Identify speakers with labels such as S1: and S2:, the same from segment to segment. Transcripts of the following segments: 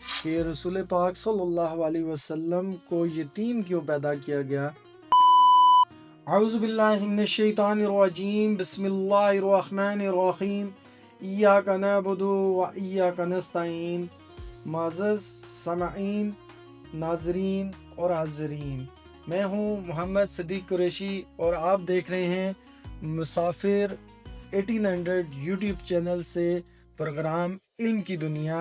S1: کہ رسول پاک صلی اللہ علیہ وسلم کو یتیم کیوں پیدا کیا گیا۔ اعوذ باللہ من الشیطان الرجیم، بسم اللہ الرحمن الرحیم، ایاک نعبد و ایاک نستعین۔ معزز سامعین، ناظرین اور حاضرین، میں ہوں محمد صدیق قریشی اور آپ دیکھ رہے ہیں مسافر 1800 یوٹیوب چینل سے پروگرام علم کی دنیا۔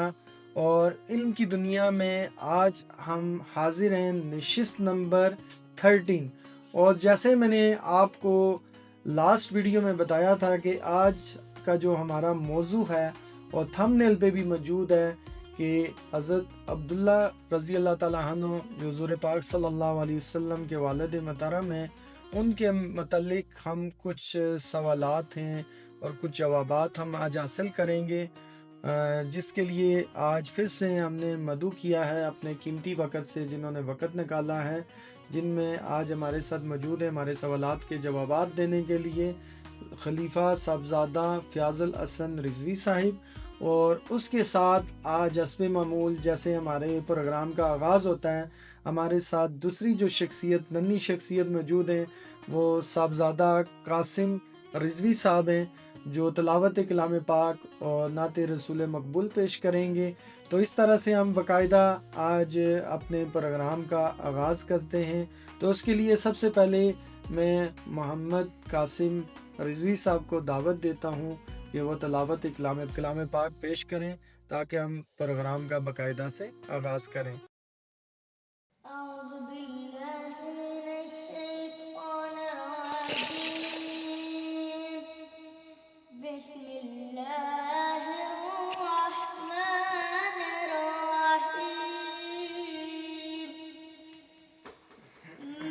S1: اور علم کی دنیا میں آج ہم حاضر ہیں نشست نمبر 13۔ اور جیسے میں نے آپ کو لاسٹ ویڈیو میں بتایا تھا کہ آج کا جو ہمارا موضوع ہے اور تھمبنیل پہ بھی موجود ہے کہ حضرت عبداللہ رضی اللہ تعالیٰ عنہ جو حضور پاک صلی اللہ علیہ وسلم کے والد محترم ہیں، ان کے متعلق ہم کچھ سوالات ہیں اور کچھ جوابات ہم آج حاصل کریں گے، جس کے لیے آج پھر سے ہم نے مدعو کیا ہے اپنے قیمتی وقت سے، جنہوں نے وقت نکالا ہے، جن میں آج ہمارے ساتھ موجود ہیں ہمارے سوالات کے جوابات دینے کے لیے خلیفہ صاحبزادہ فیاض الحسن رضوی صاحب، اور اس کے ساتھ آج حسب معمول جیسے ہمارے پروگرام کا آغاز ہوتا ہے، ہمارے ساتھ دوسری جو شخصیت، ننھی شخصیت موجود ہیں، وہ صاحبزادہ قاسم رضوی صاحب ہیں، جو تلاوت کلام پاک اور نعت رسول مقبول پیش کریں گے۔ تو اس طرح سے ہم باقاعدہ آج اپنے پروگرام کا آغاز کرتے ہیں۔ تو اس کے لیے سب سے پہلے میں محمد قاسم رضوی صاحب کو دعوت دیتا ہوں کہ وہ تلاوت کلام پاک پیش کریں تاکہ ہم پروگرام کا باقاعدہ سے آغاز کریں۔
S2: أعوذ بالله من الشيطان الرجيم، بسم الله الرحمن الرحيم،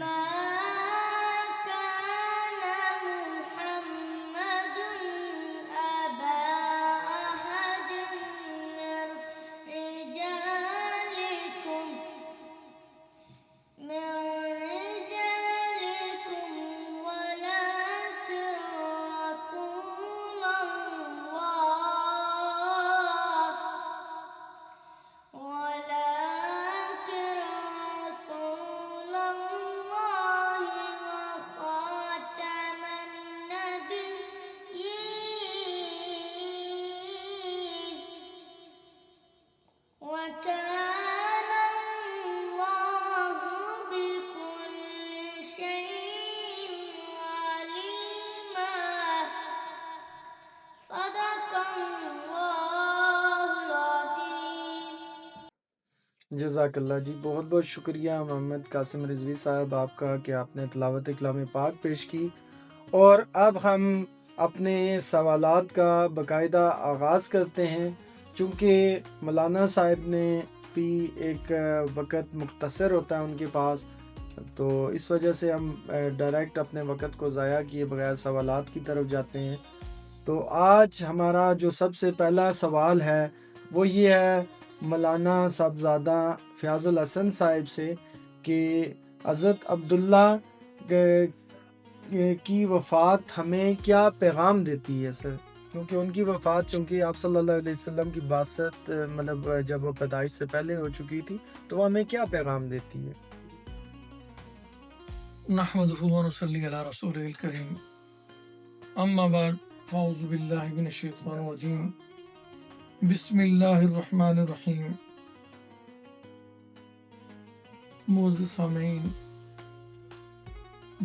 S2: ما كان محمد أبا أحد من رجالكم ولكن رسول الله وخاتم النبيين، وكان الله بكل شيء عليما، صدق الله العظيم۔
S1: جزاک اللہ جی، بہت بہت شکریہ محمد قاسم رضوی صاحب آپ کا کہ آپ نے تلاوت کلام پاک پیش کی۔ اور اب ہم اپنے سوالات کا باقاعدہ آغاز کرتے ہیں، چونکہ مولانا صاحب نے بھی ایک وقت مختصر ہوتا ہے ان کے پاس، تو اس وجہ سے ہم ڈائریکٹ اپنے وقت کو ضائع کیے بغیر سوالات کی طرف جاتے ہیں۔ تو آج ہمارا جو سب سے پہلا سوال ہے وہ یہ ہے مولانا صاحبزادہ فیاض الحسن صاحب سے کہ حضرت عبداللہ کی وفات ہمیں کیا پیغام دیتی ہے سر؟ کیونکہ ان کی وفات چونکہ آپ صلی اللہ علیہ وسلم کی بعثت مطلب جب وہ پیدائش سے پہلے ہو چکی تھی، تو وہ ہمیں کیا پیغام دیتی ہے؟
S3: نحمده ونصلي على رسوله الكريم اما بعد فاعوذ بالله من الشیطان الرجیم بسم اللہ الرحمن الرحیم۔ معزز سامعین،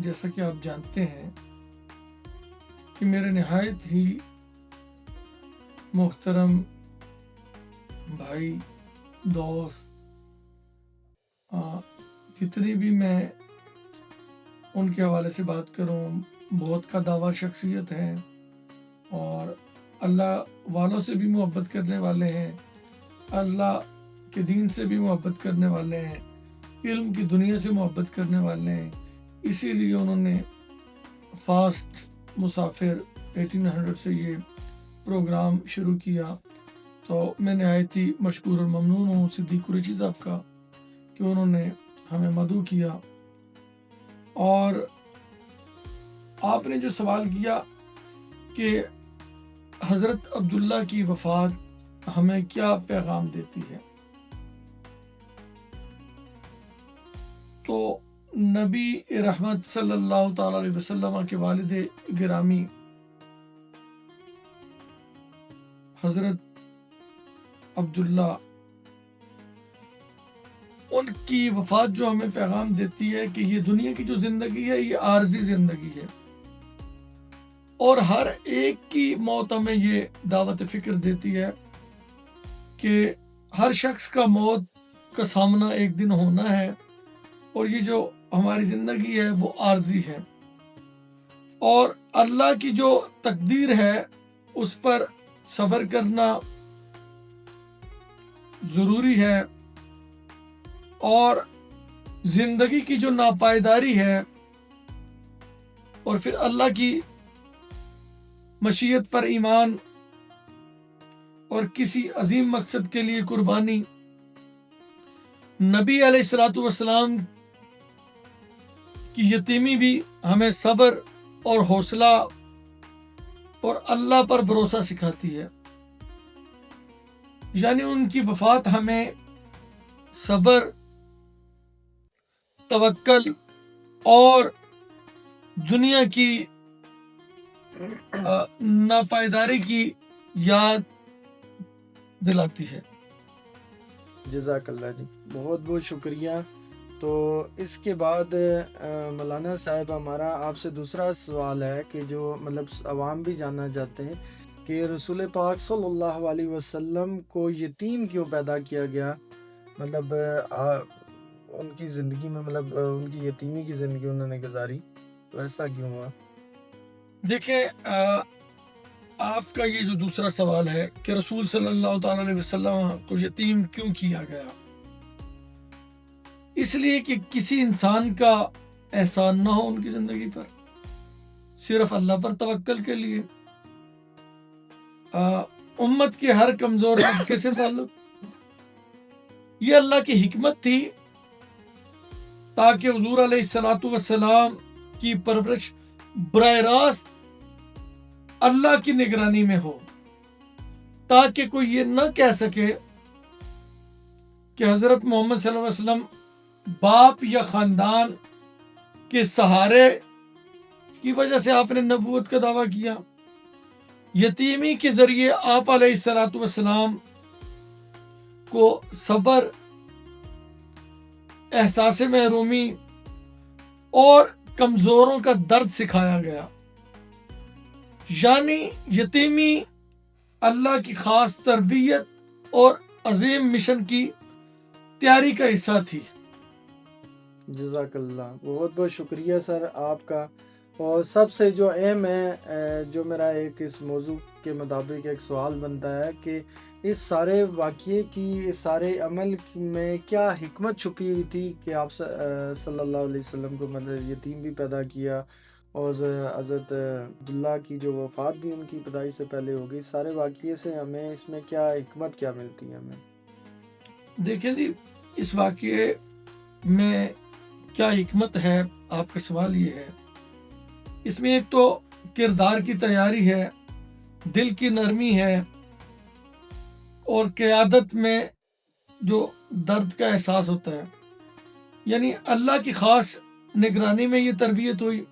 S3: جیسا کہ آپ جانتے ہیں کہ میرے نہایت ہی محترم بھائی، دوست، جتنی بھی میں ان کے حوالے سے بات کروں، بہت کا دعویٰ شخصیت ہیں اور اللہ والوں سے بھی محبت کرنے والے ہیں، اللہ کے دین سے بھی محبت کرنے والے ہیں، علم کی دنیا سے محبت کرنے والے ہیں۔ اسی لیے انہوں نے فاسٹ مسافر 1800 سے یہ پروگرام شروع کیا۔ تو میں نہایت ہی مشکور اور ممنون ہوں صدیق قریشی صاحب کا کہ انہوں نے ہمیں مدعو کیا اور آپ نے جو سوال کیا کہ حضرت عبداللہ کی وفات ہمیں کیا پیغام دیتی ہے، تو نبی رحمت صلی اللہ تعالی علیہ وسلم کے والد گرامی حضرت عبداللہ، ان کی وفات جو ہمیں پیغام دیتی ہے کہ یہ دنیا کی جو زندگی ہے یہ عارضی زندگی ہے، اور ہر ایک کی موت ہمیں یہ دعوت فکر دیتی ہے کہ ہر شخص کا موت کا سامنا ایک دن ہونا ہے، اور یہ جو ہماری زندگی ہے وہ عارضی ہے، اور اللہ کی جو تقدیر ہے اس پر صبر کرنا ضروری ہے، اور زندگی کی جو ناپائیداری ہے اور پھر اللہ کی مشیت پر ایمان اور کسی عظیم مقصد کے لیے قربانی، نبی علیہ الصلوۃ والسلام کی یتیمی بھی ہمیں صبر اور حوصلہ اور اللہ پر بھروسہ سکھاتی ہے، یعنی ان کی وفات ہمیں صبر، توکل اور دنیا کی ناپائیداری کی یاد دلاتی ہے۔
S1: جزاک اللہ جی، بہت بہت شکریہ۔ تو اس کے بعد مولانا صاحب ہمارا آپ سے دوسرا سوال ہے کہ جو مطلب عوام بھی جاننا چاہتے ہیں کہ رسول پاک صلی اللہ علیہ وسلم کو یتیم کیوں پیدا کیا گیا، مطلب ان کی زندگی میں مطلب ان کی یتیمی کی زندگی انہوں نے گزاری، تو ایسا کیوں ہوا؟
S3: دیکھیں، آپ کا یہ جو دوسرا سوال ہے کہ رسول صلی اللہ تعالی علیہ وسلم کو یتیم کیوں کیا گیا، اس لیے کہ کسی انسان کا احسان نہ ہو ان کی زندگی پر، صرف اللہ پر توکل کے لیے۔ امت کے ہر کمزور طبقے سے تعلق، یہ اللہ کی حکمت تھی تاکہ حضور علیہ الصلوۃ والسلام کی پرورش براہ راست اللہ کی نگرانی میں ہو، تاکہ کوئی یہ نہ کہہ سکے کہ حضرت محمد صلی اللہ علیہ وسلم باپ یا خاندان کے سہارے کی وجہ سے آپ نے نبوت کا دعویٰ کیا۔ یتیمی کے ذریعے آپ علیہ الصلوۃ والسلام کو صبر، احساس محرومی اور کمزوروں کا درد سکھایا گیا، یعنی یتیمی اللہ کی خاص تربیت اور عظیم مشن کی تیاری کا حصہ تھی۔
S1: جزاک اللہ، بہت بہت شکریہ سر آپ کا۔ اور سب سے جو اہم ہے، جو میرا ایک اس موضوع کے مطابق ایک سوال بنتا ہے کہ اس سارے واقعے کی، اس سارے عمل میں کیا حکمت چھپی ہوئی تھی کہ آپ صلی اللہ علیہ وسلم کو مطلب یتیم بھی پیدا کیا، اور حضرت عبداللہ کی جو وفات بھی ان کی پیدائش سے پہلے ہو گئی، سارے واقعے سے ہمیں اس میں کیا حکمت کیا ملتی ہے ہمیں؟
S3: دیکھیں جی، اس واقعے میں کیا حکمت ہے، آپ کا سوال یہ ہے، اس میں ایک تو کردار کی تیاری ہے، دل کی نرمی ہے، اور قیادت میں جو درد کا احساس ہوتا ہے، یعنی اللہ کی خاص نگرانی میں یہ تربیت ہوئی،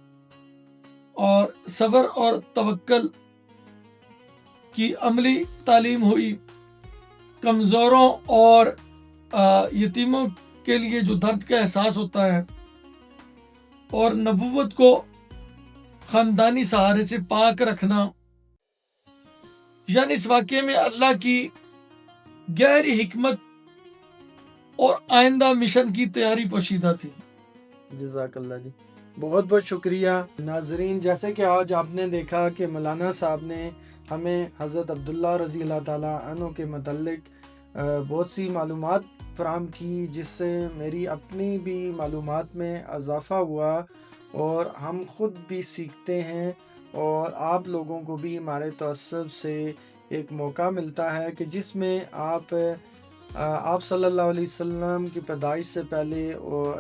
S3: اور صبر اور توکل کی عملی تعلیم ہوئی، کمزوروں اور یتیموں کے لیے جو درد کا احساس ہوتا ہے، اور نبوت کو خاندانی سہارے سے پاک رکھنا، یعنی اس واقعے میں اللہ کی گہری حکمت اور آئندہ مشن کی تیاری پوشیدہ تھی۔
S1: جزاک اللہ جی، بہت بہت شکریہ۔ ناظرین، جیسے کہ آج آپ نے دیکھا کہ مولانا صاحب نے ہمیں حضرت عبداللہ رضی اللہ تعالیٰ عنہ کے متعلق بہت سی معلومات فراہم کی، جس سے میری اپنی بھی معلومات میں اضافہ ہوا، اور ہم خود بھی سیکھتے ہیں، اور آپ لوگوں کو بھی ہمارے تعصب سے ایک موقع ملتا ہے کہ جس میں آپ آپ صلی اللہ علیہ وسلم کی پیدائش سے پہلے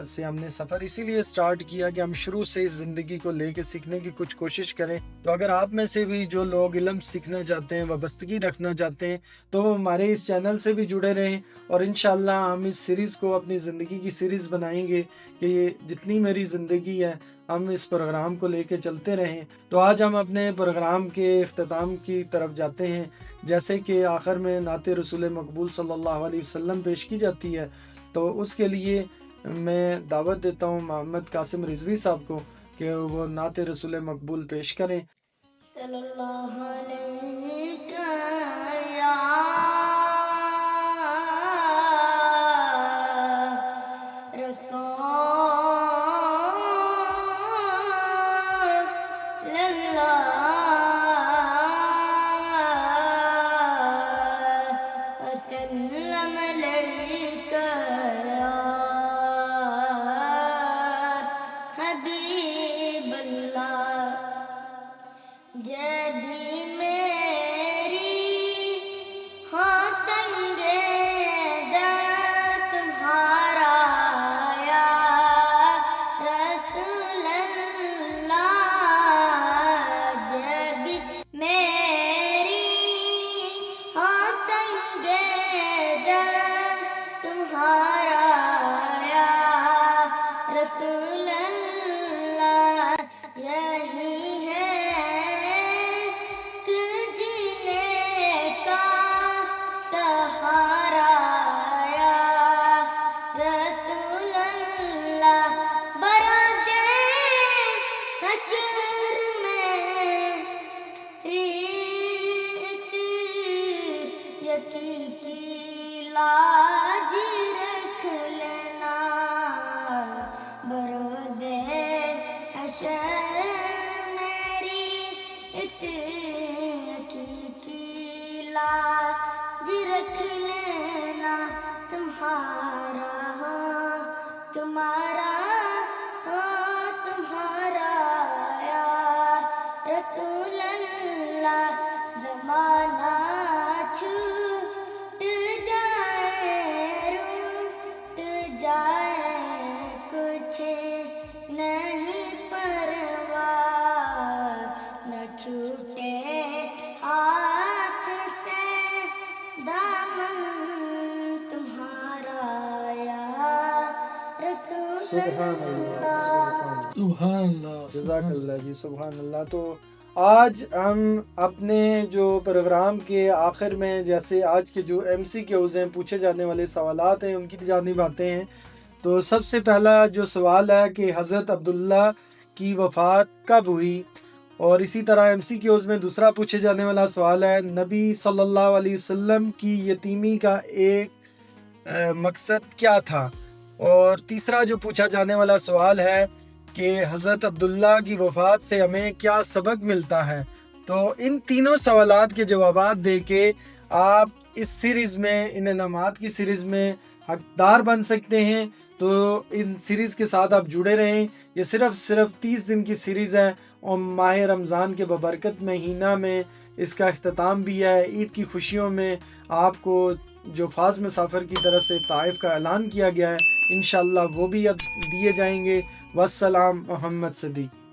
S1: سے ہم نے سفر اسی لیے سٹارٹ کیا کہ ہم شروع سے اس زندگی کو لے کے سیکھنے کی کچھ کوشش کریں. تو اگر آپ میں سے بھی جو لوگ علم سیکھنا چاہتے ہیں، وابستگی رکھنا چاہتے ہیں، تو ہمارے اس چینل سے بھی جڑے رہیں، اور انشاءاللہ ہم اس سیریز کو اپنی زندگی کی سیریز بنائیں گے کہ یہ جتنی میری زندگی ہے ہم اس پروگرام کو لے کے چلتے رہیں. تو آج ہم اپنے پروگرام کے اختتام کی طرف جاتے ہیں. جیسے کہ آخر میں نعت رسول مقبول صلی اللہ علیہ وسلم پیش کی جاتی ہے، تو اس کے لیے میں دعوت دیتا ہوں محمد قاسم رضوی صاحب کو کہ وہ نعت رسول مقبول پیش کریں.
S2: صلی اللہ علیہ یا رسول اللہ وسلم علیک یا حبیب اللہ. جب بھی میری ہو سنگے در تمہارا یا رسول اللہ، جب بھی میری ہو سنگے در تمہارا یا رسول اللہ، یہی ہے کہ جینے کا سہارا یا رسول اللہ. برات حشر میں اس یقین کی لاج رکھ لینا، بروز حشر میری اس یقین کی لاج رکھ لینا. تمہارا ہو تمہارا ہو تمہارا یا رسول اللہ. زمانہ چھوٹ جائے روٹ جائے کچھ نہیں پرواہ، نہ چھوٹے ہاتھ سے دامن تمہارا یا رسول
S1: سبحان اللہ،
S3: سبحان اللہ.
S1: جزاک اللہ جی، سبحان اللہ. تو آج ہم اپنے جو پروگرام کے آخر میں، جیسے آج کے جو MCQs ہیں، پوچھے جانے والے سوالات ہیں، ان کی جانب آتے ہیں. تو سب سے پہلا جو سوال ہے کہ حضرت عبداللہ کی وفات کب ہوئی؟ اور اسی طرح MCQs میں دوسرا پوچھے جانے والا سوال ہے نبی صلی اللہ علیہ وسلم کی یتیمی کا ایک مقصد کیا تھا؟ اور تیسرا جو پوچھا جانے والا سوال ہے کہ حضرت عبداللہ کی وفات سے ہمیں کیا سبق ملتا ہے؟ تو ان تینوں سوالات کے جوابات دے کے آپ اس سیریز میں، ان انعامات کی سیریز میں حقدار بن سکتے ہیں. تو ان سیریز کے ساتھ آپ جڑے رہیں. یہ صرف 30 دن کی سیریز ہے، اور ماہ رمضان کے ببرکت مہینہ میں اس کا اختتام بھی ہے. عید کی خوشیوں میں آپ کو جو فاز مسافر کی طرف سے طائف کا اعلان کیا گیا ہے، انشاءاللہ وہ بھی دیے جائیں گے. والسلام محمد صدیق.